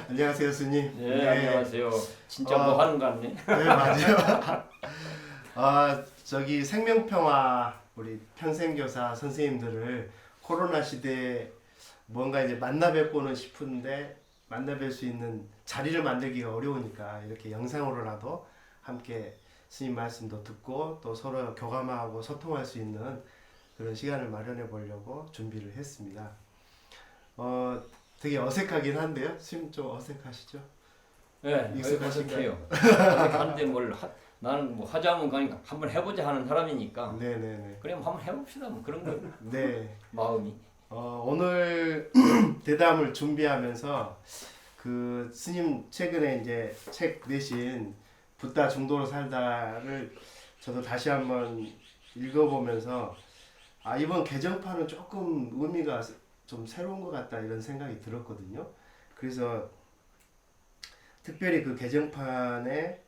안녕하세요, 스님. 네, 안녕하세요. 진짜 뭐 하는 거 같네. 네, 맞아요. 저기 생명평화 우리 평생교사 선생님들을 코로나 시대에 뭔가 이제 만나 뵙고는 싶은데 만나 뵐 수 있는 자리를 만들기가 어려우니까 이렇게 영상으로라도 함께 스님 말씀도 듣고 또 서로 교감하고 소통할 수 있는 그런 시간을 마련해 보려고 준비를 했습니다. 되게 어색하긴 한데요. 스님 좀 어색하시죠? 네, 익숙하신가요? 어색한데 나는 뭐 하자면 그러니까 한번 해보자 하는 사람이니까. 네네네. 그래, 한번 해봅시다. 뭐 그런 거 네. 마음이. 오늘 대담을 준비하면서 그 스님 최근에 이제 책 내신 붓다 중도로 살다를 저도 다시 한번 읽어보면서 이번 개정판은 조금 의미가 좀 새로운 것 같다 이런 생각이 들었거든요. 그래서 특별히 그 개정판에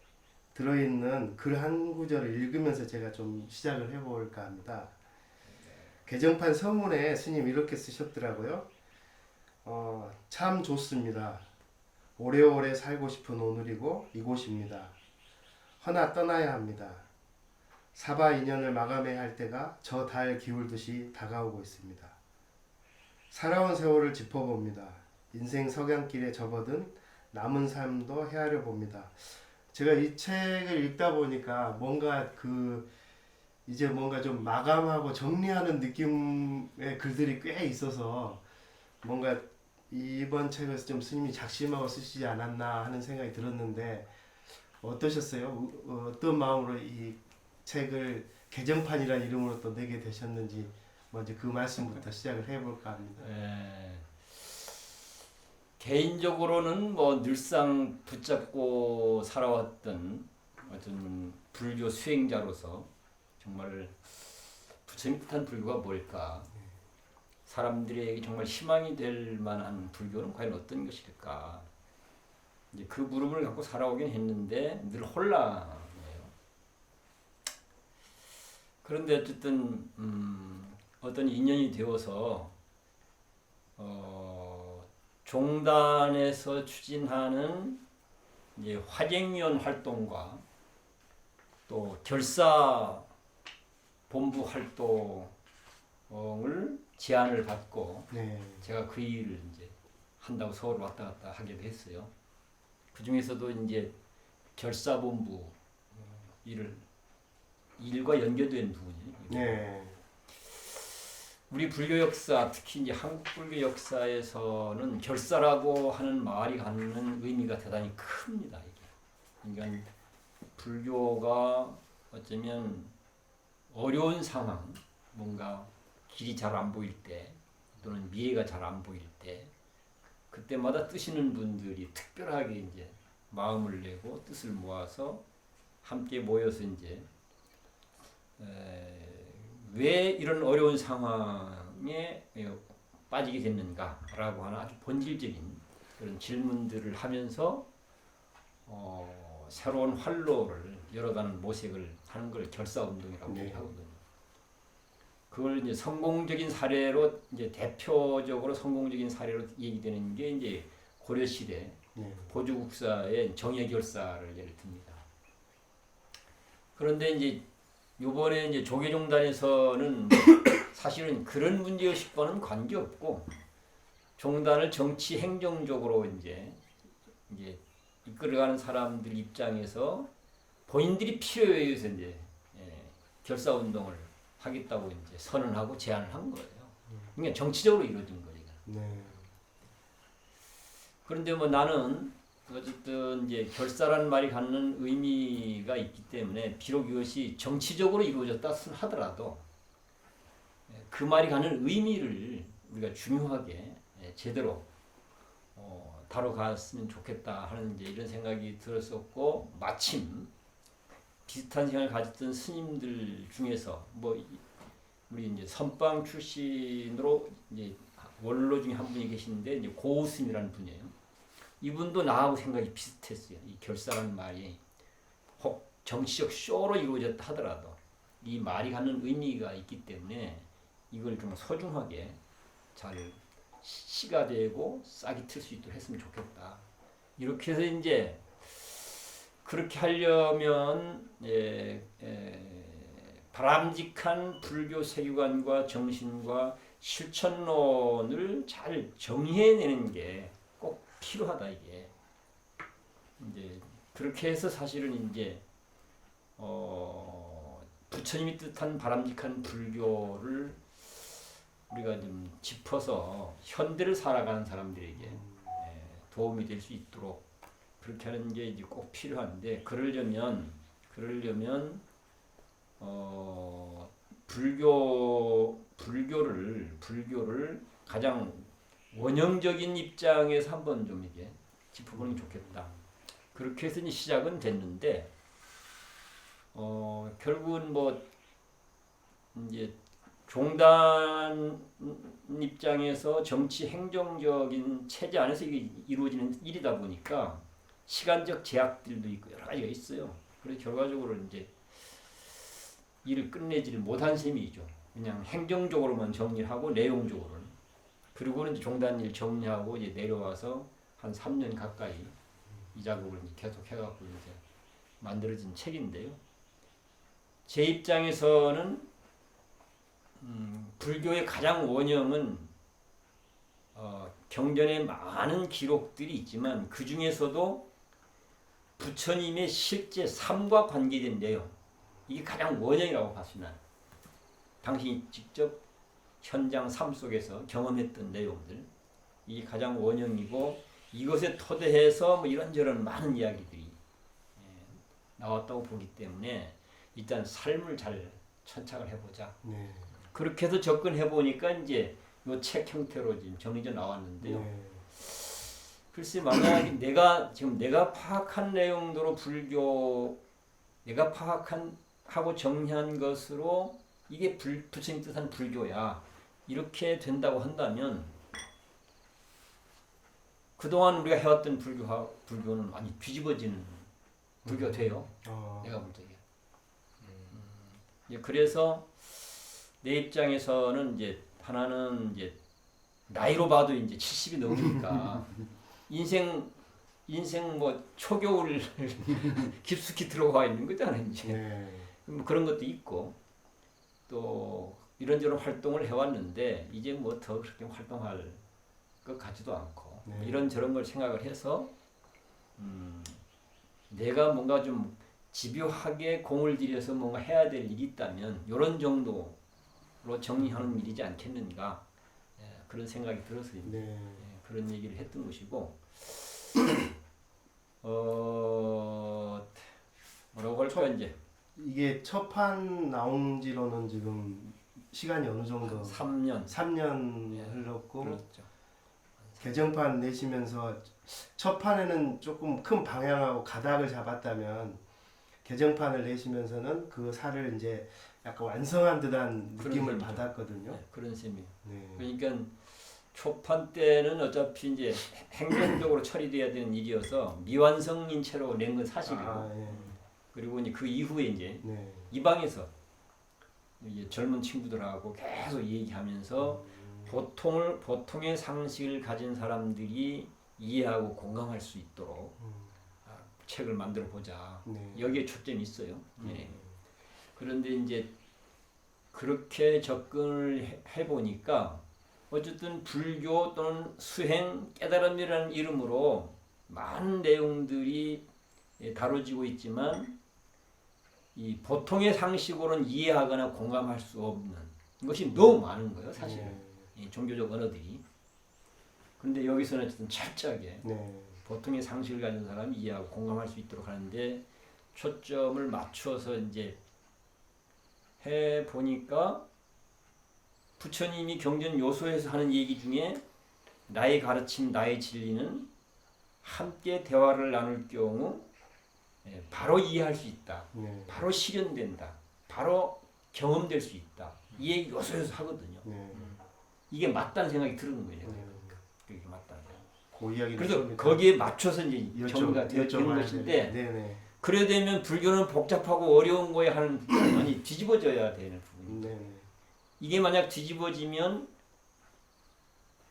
들어있는 글 한 구절을 읽으면서 제가 좀 시작을 해볼까 합니다. 개정판 서문에 스님 이렇게 쓰셨더라고요. 참 좋습니다. 오래오래 살고 싶은 오늘이고 이곳입니다. 허나 떠나야 합니다. 사바 인연을 마감해야 할 때가 저 달 기울듯이 다가오고 있습니다. 살아온 세월을 짚어봅니다. 인생 석양길에 접어든 남은 삶도 헤아려 봅니다. 제가 이 책을 읽다 보니까 뭔가 이제 뭔가 좀 마감하고 정리하는 느낌의 글들이 꽤 있어서 뭔가 이번 책에서 좀 스님이 작심하고 쓰시지 않았나 하는 생각이 들었는데 어떠셨어요? 어떤 마음으로 이 책을 개정판이라는 이름으로 또 내게 되셨는지 먼저 그 말씀부터 시작을 해볼까 합니다. 개인적으로는 뭐 늘상 붙잡고 살아왔던 어떤 불교 수행자로서 정말 부처님 뜻한 불교가 뭘까? 사람들에게 정말 희망이 될 만한 불교는 과연 어떤 것일까? 이제 그 물음을 갖고 살아오긴 했는데 늘 혼란해요. 그런데 어쨌든 어떤 인연이 되어서 종단에서 추진하는 이제 화쟁위원 활동과 또 결사 본부 활동을 제안을 받고 네. 제가 그 일을 이제 한다고 서울 왔다 갔다 하게 됐어요. 그 중에서도 이제 결사 본부 일과 연계된 부분이. 네. 우리 불교 역사, 특히 이제 한국 불교 역사에서는 결사라고 하는 말이 갖는 의미가 대단히 큽니다. 이게. 그러니까 불교가 어쩌면 어려운 상황, 뭔가 길이 잘 안 보일 때, 또는 미래가 잘 안 보일 때, 그때마다 뜨시는 분들이 특별하게 이제 마음을 내고 뜻을 모아서 함께 모여서 이제 왜 이런 어려운 상황에 빠지게 됐는가라고 하는 아주 본질적인 그런 질문들을 하면서 새로운 활로를 열어가는 모색을 하는 걸 결사운동이라고 얘기하거든요. 그걸 이제 성공적인 사례로 이제 대표적으로 성공적인 사례로 얘기되는 게 이제 고려 시대 보주국사의 정예결사를 예를 듭니다. 그런데 이제 요번에 이제 조계종단에서는 사실은 그런 문제의식과는 관계없고 종단을 정치 행정적으로 이제 이끌어가는 사람들 입장에서 본인들이 필요에 의해서 이제 결사운동을 하겠다고 이제 선언하고 제안을 한 거예요. 그러니까 정치적으로 이루어진 거니까. 네. 그런데 뭐 나는 어쨌든 이제 결사라는 말이 갖는 의미가 있기 때문에 비록 이것이 정치적으로 이루어졌다 하더라도 그 말이 갖는 의미를 우리가 중요하게 제대로 다뤄갔으면 좋겠다 하는 이제 이런 생각이 들었었고, 마침 비슷한 생각을 가졌던 스님들 중에서 뭐 우리 이제 선방 출신으로 이제 원로 중에 한 분이 계시는데 이제 고우스님이라는 분이에요. 이분도 나하고 생각이 비슷했어요. 이 결사라는 말이 혹 정치적 쇼로 이루어졌다 하더라도 이 말이 갖는 의미가 있기 때문에 이걸 좀 소중하게 잘 씨가 되고 싹이 틀 수 있도록 했으면 좋겠다. 이렇게 해서 이제 그렇게 하려면 바람직한 불교 세계관과 정신과 실천론을 잘 정리해내는 게 꼭 필요하다 이게. 이제 그렇게 해서 사실은 이제 부처님이 뜻한 바람직한 불교를 우리가 좀 짚어서 현대를 살아가는 사람들에게 도움이 될 수 있도록 그렇게 하는 게 이제 꼭 필요한데 그러려면 불교를 가장 원형적인 입장에서 한번 좀 이게 짚어보는 게 좋겠다. 그렇게 해서 이제 시작은 됐는데 결국은 뭐 이제 종단 입장에서 정치 행정적인 체제 안에서 이게 이루어지는 일이다 보니까 시간적 제약들도 있고 여러 가지가 있어요. 그래서 결과적으로 이제 일을 끝내지를 못한 셈이죠. 그냥 행정적으로만 정리를 하고 내용적으로는. 그리고는 이제 종단 일 정리하고 이제 내려와서 한 3년 가까이 이 작업을 계속 해갖고 이제 만들어진 책인데요. 제 입장에서는 불교의 가장 원형은 경전에 많은 기록들이 있지만 그 중에서도 부처님의 실제 삶과 관계된 내용 이게 가장 원형이라고 봤습니다. 당신이 직접 현장 삶 속에서 경험했던 내용들 이게 가장 원형이고 이것에 토대해서 뭐 이런저런 많은 이야기들이 나왔다고 보기 때문에 일단 삶을 잘 천착을 해보자. 네. 그렇게 해서 접근해 보니까 이제 이 책 형태로 지금 정리져 나왔는데요. 네. 글쎄 만약에 내가 파악한 내용대로 불교 내가 파악하고 정리한 것으로 이게 부처님 뜻한 불교야. 이렇게 된다고 한다면 그동안 우리가 해왔던 불교는 많이 뒤집어지는 불교가 돼요. 내가 볼 때. 그래서 내 입장에서는 이제 하나는 이제 나이로 봐도 이제 70이 넘으니까 인생 뭐 초겨울 깊숙이 들어와 있는 거잖아요 이제. 네. 그런 것도 있고 또 이런저런 활동을 해왔는데 이제 뭐 더 그렇게 활동할 것 같지도 않고 네. 이런저런 걸 생각을 해서 내가 뭔가 좀 집요하게 공을 들여서 뭔가 해야 될 일이 있다면 이런 정도로 정리하는 일이지 않겠는가 그런 생각이 들어서 네. 그런 얘기를 했던 것이고 뭐라고 할까 이제 이게 첫판 나온 지로는 지금 시간이 어느 정도? 3년 3년 흘렀고 그렇죠. 개정판 내시면서 첫 판에는 조금 큰 방향하고 가닥을 잡았다면 개정판을 내시면서는 그 살을 이제 약간 완성한 듯한 느낌을 셈이죠. 받았거든요. 네, 그런 셈이에요. 네. 그러니까 초판 때는 어차피 이제 행정적으로 처리돼야 되는 일이어서 미완성인 채로 낸 건 사실이고 예. 그리고 이제 그 이후에 이제 네. 이 방에서 이제 젊은 친구들하고 계속 얘기하면서 보통의 상식을 가진 사람들이 이해하고 공감할 수 있도록 책을 만들어 보자. 네. 여기에 초점이 있어요. 예. 그런데 이제 그렇게 접근을 해보니까 어쨌든 불교 또는 수행 깨달음이라는 이름으로 많은 내용들이 다뤄지고 있지만 이 보통의 상식으로는 이해하거나 공감할 수 없는 것이 너무 많은 거예요, 사실은. 네. 이 종교적 언어들이. 그런데 여기서는 어쨌든 철저하게 네. 보통의 상식을 가진 사람이 이해하고 공감할 수 있도록 하는데 초점을 맞춰서 이제 해 보니까 부처님이 경전 요소에서 하는 얘기 중에 나의 가르침, 나의 진리는 함께 대화를 나눌 경우 바로 이해할 수 있다. 네. 바로 실현된다. 바로 경험될 수 있다. 이 얘기 요소에서 하거든요. 네. 이게 맞다는 생각이 드는 거예요. 그게 맞다. 그 이야기를 그래서 좀 거기에 맞춰서 이제 정리가 되는 여쭤봐야 것인데 네네. 그래 되면 불교는 복잡하고 어려운 거에 하는 많이 뒤집어져야 되는 부분입니다. 네네. 이게 만약 뒤집어지면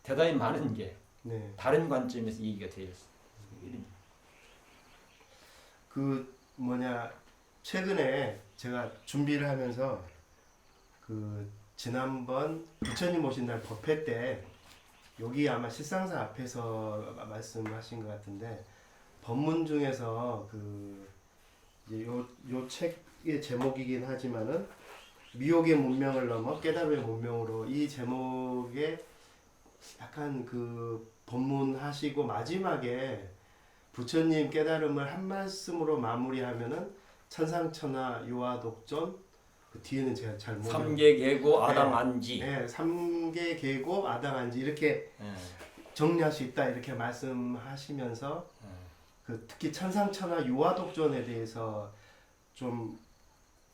대단히 많은 게 네. 다른 관점에서 얘기가 되어 있습니다. 그 뭐냐 최근에 제가 준비를 하면서 그 지난번 부처님 오신 날 법회 때 여기 아마 실상사 앞에서 말씀하신 것 같은데 법문 중에서 그 이제 요 책의 제목이긴 하지만은 미혹의 문명을 넘어 깨달음의 문명으로 이 제목에 약간 그 법문하시고 마지막에 부처님 깨달음을 한 말씀으로 마무리하면은 천상천하 유아독존 그 뒤에는 제가 잘 모르겠어요. 삼계계고 아당안지. 네, 삼계 계고 아당한지 이렇게 예. 정리할 수 있다 이렇게 말씀하시면서 예. 그 특히 천상천하 유아독존에 대해서 좀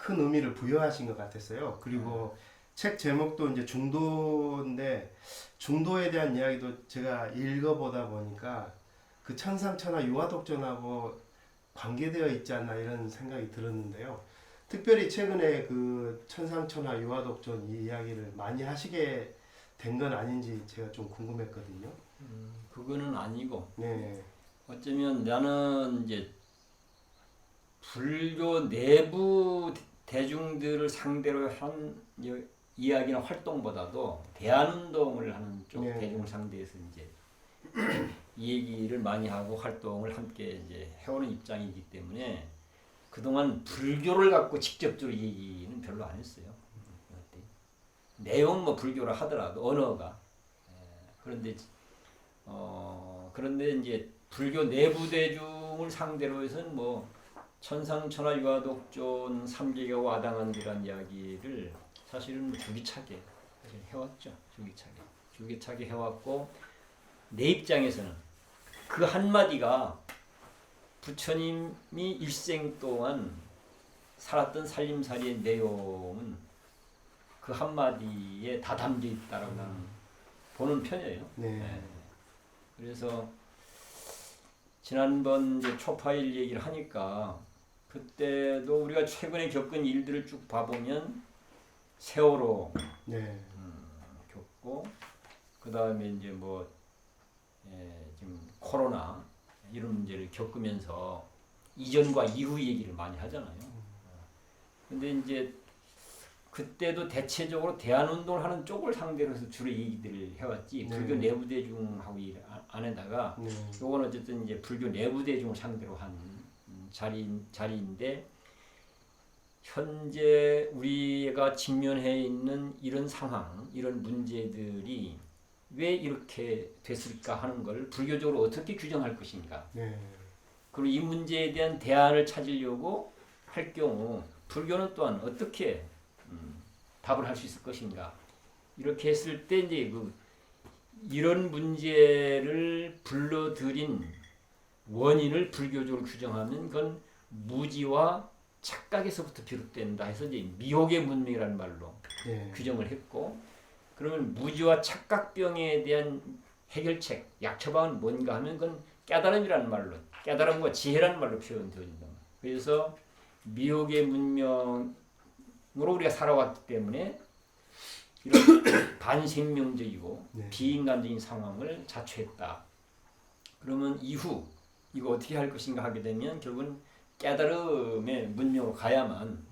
큰 의미를 부여하신 것 같았어요. 그리고 책 제목도 이제 중도인데 중도에 대한 이야기도 제가 읽어보다 보니까 그 천상천하 유아독존하고 관계되어 있지 않나 이런 생각이 들었는데요. 특별히 최근에 그 천상천하 유아독존 이 이야기를 많이 하시게 된 건 아닌지 제가 좀 궁금했거든요. 그거는 아니고 네, 어쩌면 나는 이제 불교 내부 대중들을 상대로 한 이야기나 활동보다도 대안운동을 하는 쪽 네. 대중을 상대해서 이제 이 얘기를 많이 하고 활동을 함께 이제 해오는 입장이기 때문에 그동안 불교를 갖고 직접적으로 얘기는 별로 안 했어요. 내용 뭐 불교라 하더라도 언어가 그런데 그런데 이제 불교 내부 대중을 상대로 해서는 뭐 천상천하 유아독존 삼계교 아당한이라는 이야기를 사실은 주기차게 해왔죠. 주기차게 해왔고 내 입장에서는 그 한마디가 부처님이 일생 동안 살았던 살림살이의 내용은 그 한마디에 다 담겨 있다라고 나는 보는 편이에요. 네, 그래서 지난번 이제 초파일 얘기를 하니까 그때도 우리가 최근에 겪은 일들을 쭉 봐보면 세월호 네, 겪고 그 다음에 이제 뭐 지금 코로나 이런 문제를 겪으면서 이전과 이후 얘기를 많이 하잖아요. 근데 이제 그때도 대체적으로 대안운동을 하는 쪽을 상대로 해서 주로 얘기들을 해왔지 네. 불교 내부 대중하고 안에다가 네, 요건 어쨌든 이제 불교 내부 대중을 상대로 한 자리인데 현재 우리가 직면해 있는 이런 상황, 이런 문제들이 왜 이렇게 됐을까 하는 걸 불교적으로 어떻게 규정할 것인가. 네, 그리고 이 문제에 대한 대안을 찾으려고 할 경우 불교는 또한 어떻게 답을 할 수 있을 것인가. 이렇게 했을 때 이제 이런 문제를 불러들인 원인을 불교적으로 규정하면 그건 무지와 착각에서부터 비롯된다 해서 이제 미혹의 문명이라는 말로 네, 규정을 했고 그러면 무지와 착각병에 대한 해결책, 약처방은 뭔가 하면 그건 깨달음이라는 말로 깨달음과 지혜라는 말로 표현되어진다. 그래서 미혹의 문명으로 우리가 살아왔기 때문에 이런 반생명적이고 네. 비인간적인 상황을 자초했다. 그러면 이후 이거 어떻게 할 것인가 하게 되면 결국은 깨달음의 문명으로 가야만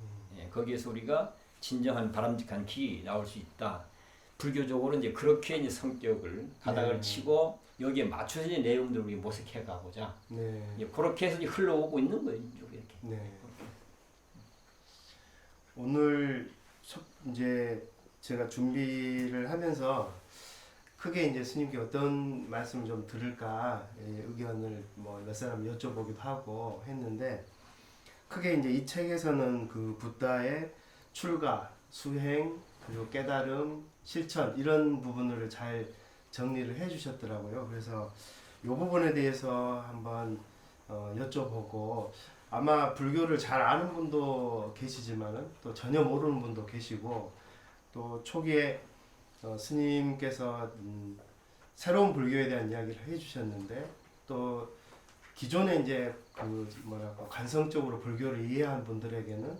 거기에서 우리가 진정한 바람직한 길이 나올 수 있다. 불교적으로 이제 그렇게 이제 성격을 가닥을 네. 치고 여기에 맞춰서 이제 내용들을 우리 모색해 가보자. 네, 이제 그렇게 해서 이제 흘러오고 있는 거예요. 이렇게. 네. 오늘 이제 제가 준비를 하면서 크게 이제 스님께 어떤 말씀을 좀 들을까 의견을 뭐 몇 사람 여쭤보기도 하고 했는데 크게 이제 이 책에서는 그 부다의 출가, 수행, 그리고 깨달음, 실천 이런 부분을 잘 정리를 해주셨더라고요. 그래서 이 부분에 대해서 한번 여쭤보고 아마 불교를 잘 아는 분도 계시지만은 또 전혀 모르는 분도 계시고 또 초기에 스님께서 새로운 불교에 대한 이야기를 해주셨는데 또 기존에 이제 그 뭐랄까 관성적으로 불교를 이해한 분들에게는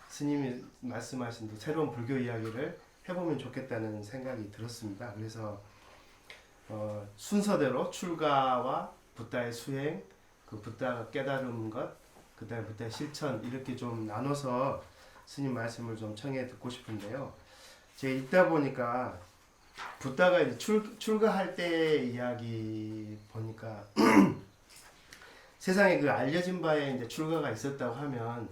스님이 말씀하신 새로운 불교 이야기를 해보면 좋겠다는 생각이 들었습니다. 그래서 순서대로 출가와 붓다의 수행, 그 붓다가 깨달은 것, 그다음에 붓다의 실천 이렇게 좀 나눠서 스님 말씀을 좀 청해 듣고 싶은데요. 제가 읽다 보니까 붓다가 이제 출가할 때 이야기 보니까 세상에 그 알려진 바에 이제 출가가 있었다고 하면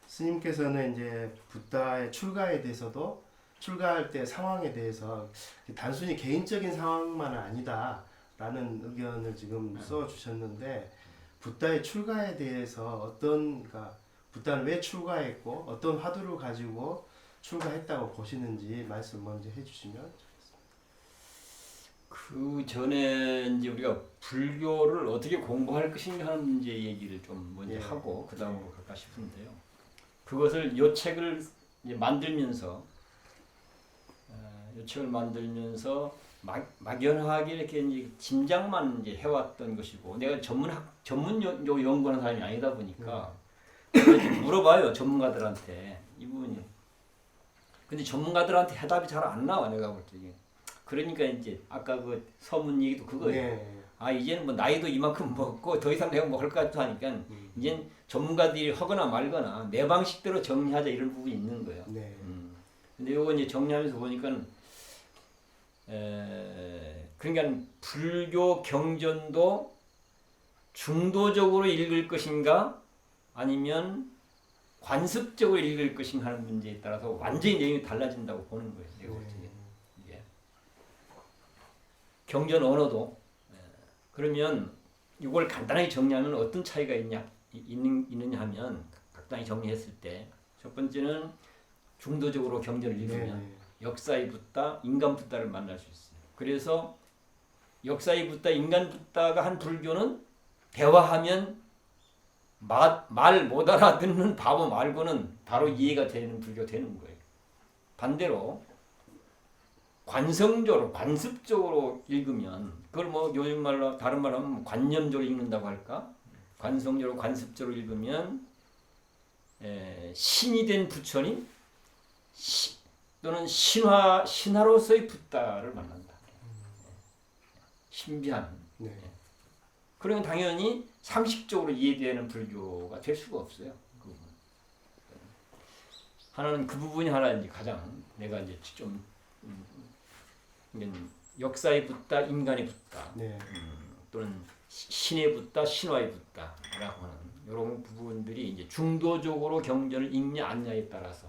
스님께서는 이제 붓다의 출가에 대해서도 출가할 때 상황에 대해서 단순히 개인적인 상황만은 아니다라는 의견을 지금 써 주셨는데 붓다의 출가에 대해서 그러니까 붓다는 왜 출가했고 어떤 화두를 가지고 출가했다고 보시는지 말씀 먼저 해주시면. 그 전에 이제 우리가 불교를 어떻게 공부할 것인가 하는 문제 얘기를 좀 먼저 예. 하고 그 다음으로 갈까 싶은데요. 그것을 요 책을 이제 만들면서 요 책을 만들면서 막연하게 이렇게 이제 짐작만 이제 해왔던 것이고 내가 전문 연구하는 사람이 아니다 보니까 물어봐요 전문가들한테 이 부분이. 근데 전문가들한테 해답이 잘 안 나와 내가 볼 때. 그러니까 이제 아까 그 서문 얘기도 그거예요. 네. 아 이제는 뭐 나이도 이만큼 먹고 더 이상 내가 먹을 것 같아 하니까 이젠 전문가들이 하거나 말거나 내 방식대로 정리하자 이런 부분이 있는 거예요. 네. 근데 요거 이제 정리하면서 보니까 그러니까 불교 경전도 중도적으로 읽을 것인가 아니면 관습적으로 읽을 것인가 하는 문제에 따라서 완전히 내용이 달라진다고 보는 거예요. 내가 볼 때. 이게 경전 언어도 그러면 이걸 간단하게 정리하면 어떤 차이가 있느냐 하면 간단히 정리했을 때 첫 번째는 중도적으로 경전을 읽으면 네. 역사의 붓다, 인간 붓다를 만날 수 있어요. 그래서 역사의 붓다, 인간 붓다가 한 불교는 대화하면 말 못 알아듣는 바보 말고는 바로 이해가 되는 불교 되는 거예요. 반대로 관성적으로, 관습적으로 읽으면 그걸 뭐 요즘 말로 다른 말로 하면 관념적으로 읽는다고 할까? 관성적으로, 관습적으로 읽으면 신이 된 부처님 또는 신화로서의 붓다를 만난다. 신비한. 네. 그러면 당연히 상식적으로 이해되는 불교가 될 수가 없어요. 그 부분. 하나는 그 부분이 하나 이제 가장 내가 이제 좀 역사의 붓다, 인간의 붓다, 네. 또는 신의 붓다, 신화의 붓다라고 하는 이런 부분들이 이제 중도적으로 경전을 읽냐 안냐에 따라서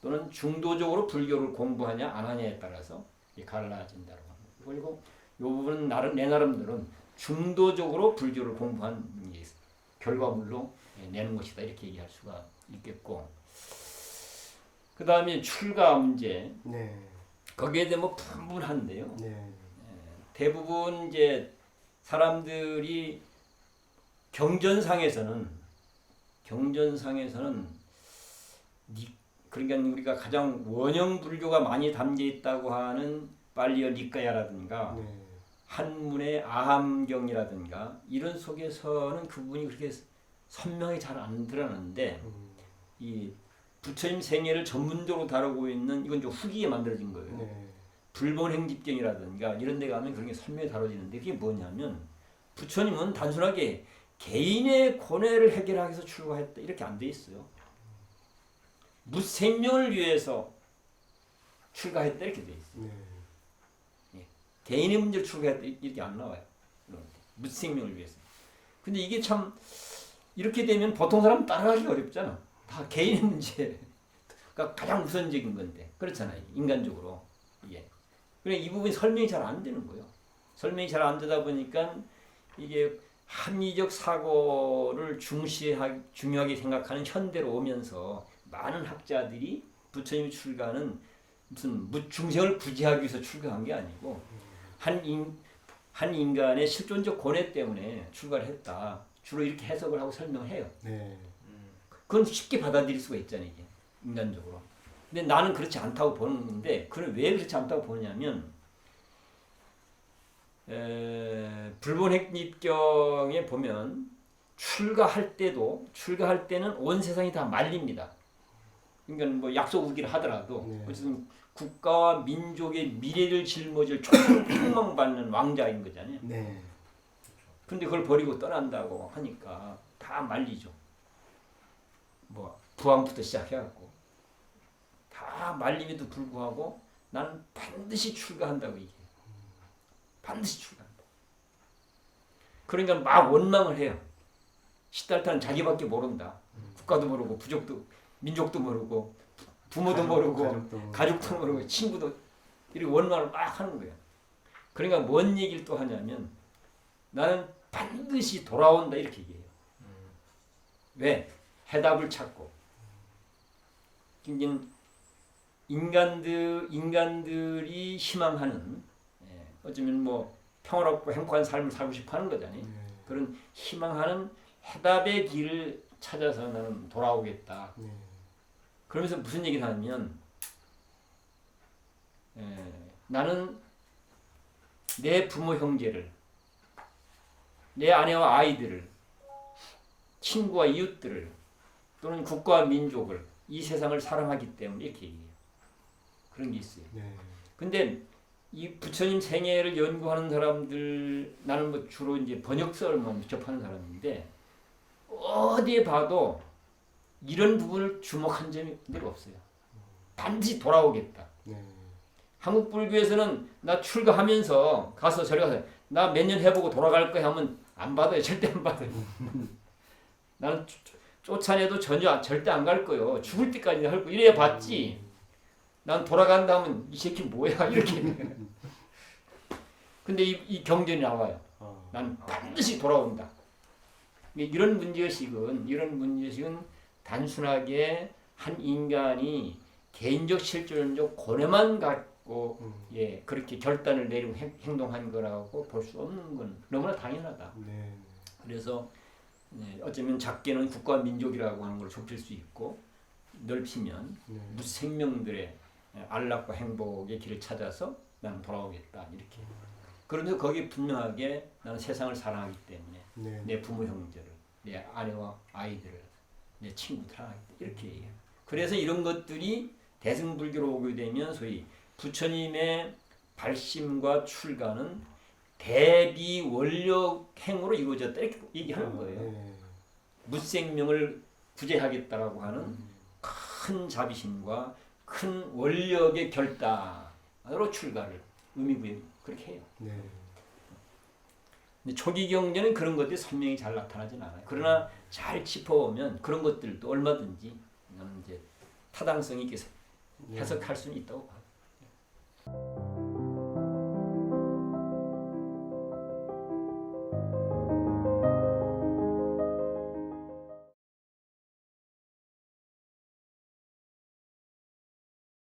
또는 중도적으로 불교를 공부하냐 안 하냐에 따라서 갈라진다고 합니다. 그리고 이 부분은 내 나름대로는 중도적으로 불교를 공부한 결과물로 내는 것이다 이렇게 얘기할 수가 있겠고 그 다음에 출가 문제 네. 거기에 대해 뭐 분분한데요. 네. 대부분 이제 사람들이 경전상에서는 그러니까 우리가 가장 원형 불교가 많이 담겨 있다고 하는 빨리어 니까야라든가 네. 한문의 아함경이라든가 이런 속에서는 그 부분이 그렇게 선명히 잘 안 드러나는데 이 부처님 생애를 전문적으로 다루고 있는 이건 좀 후기에 만들어진 거예요. 네. 불본행집경이라든가 이런 데 가면 그런 게 선명히 다뤄지는데 그게 뭐냐면 부처님은 단순하게 개인의 고뇌를 해결하기 위해서 출가했다 이렇게 안 돼 있어요. 무생명을 위해서 출가했다 이렇게 돼 있어요. 네. 개인의 문제를 출가했다 이렇게 안 나와요. 무생명을 위해서. 근데 이게 참 이렇게 되면 보통 사람 따라가기 어렵잖아. 다 개인의 문제가 가장 우선적인 건데 그렇잖아요. 인간적으로 이게. 그래 이 부분이 설명이 잘 안 되는 거예요. 설명이 잘 안 되다 보니까 이게 합리적 사고를 중요하게 생각하는 현대로 오면서 많은 학자들이 부처님이 출가는 무슨 중생을 구제하기 위해서 출가한 게 아니고 한 인간의 실존적 고뇌 때문에 출가를 했다. 주로 이렇게 해석을 하고 설명해요. 네. 그건 쉽게 받아들일 수가 있잖아요. 이게 인간적으로. 근데 나는 그렇지 않다고 보는데 그걸 왜 그렇지 않다고 보냐면 불본행립경에 보면 출가할 때는 온 세상이 다 말립니다. 그러니까 뭐 약소국이라 하더라도 네. 어쨌든 국가와 민족의 미래를 짊어질 총망받는 왕자인 거잖아요. 네. 근데 그걸 버리고 떠난다고 하니까 다 말리죠. 뭐 부함부터 시작해갖고 다 말림에도 불구하고 나는 반드시 출가한다고 얘기해요. 반드시 출가한다. 그러니까 막 원망을 해요. 시달타는 자기밖에 모른다. 국가도 모르고 부족도 민족도 모르고 부모도 모르고 가족도 모르고 친구도 이렇게 원망을 막 하는 거예요. 그러니까 뭔 얘기를 또 하냐면 나는 반드시 돌아온다 이렇게 얘기해요. 왜? 해답을 찾고. 그러니까 인간들이 희망하는 어쩌면 뭐 평화롭고 행복한 삶을 살고 싶어하는 거잖아요. 그런 희망하는 해답의 길을 찾아서 나는 돌아오겠다. 그러면서 무슨 얘기를 하냐면 나는 내 부모 형제를 내 아내와 아이들을 친구와 이웃들을 또는 국가와 민족을 이 세상을 사랑하기 때문에 이렇게 얘기해요. 그런 게 있어요. 근데 이 부처님 생애를 연구하는 사람들 나는 뭐 주로 이제 번역서만 접하는 사람인데 어디에 봐도 이런 부분을 주목한 점이 늘 없어요. 반드시 돌아오겠다. 한국 불교에서는 나 출가하면서 가서 저리 가서 나 몇 년 해보고 돌아갈 거야 하면 안 받아요. 절대 안 받아요. 나는 쫓아내도 전혀 절대 안 갈 거요. 죽을 때까지 할 거. 이래야 받지. 난 돌아간다 하면 이 새끼 뭐야 이렇게. 근데 이 경전이 나와요. 난 반드시 돌아온다. 이런 문제의식은 단순하게 한 인간이 개인적 실존적 고뇌만 갖고 그렇게 결단을 내리고 행동한 거라고 볼 수 없는 건 너무나 당연하다. 그래서 어쩌면 작게는 국가 민족이라고 하는 걸 좁힐 수 있고 넓히면 무생명들의 안락과 행복의 길을 찾아서 나는 돌아오겠다 이렇게. 그런데 거기에 분명하게 나는 세상을 사랑하기 때문에 내 부모 형제를 내 아내와 아이들을 내 친구들 사랑하기 때문에 이렇게 얘기해요. 그래서 이런 것들이 대승불교로 오게 되면 소위 부처님의 발심과 출가는 대비 원력행으로 이루어졌다 이렇게 얘기하는 거예요. 무생명을 구제하겠다라고 하는 큰 자비심과 큰 원력의 결단으로 출가를 의미부여 그렇게 해요. 근데 초기 경전은 그런 것들이 선명히 잘 나타나진 않아요. 그러나 잘 짚어보면 그런 것들도 얼마든지 이제 타당성 있게 해석할 수는 있다고 봐요.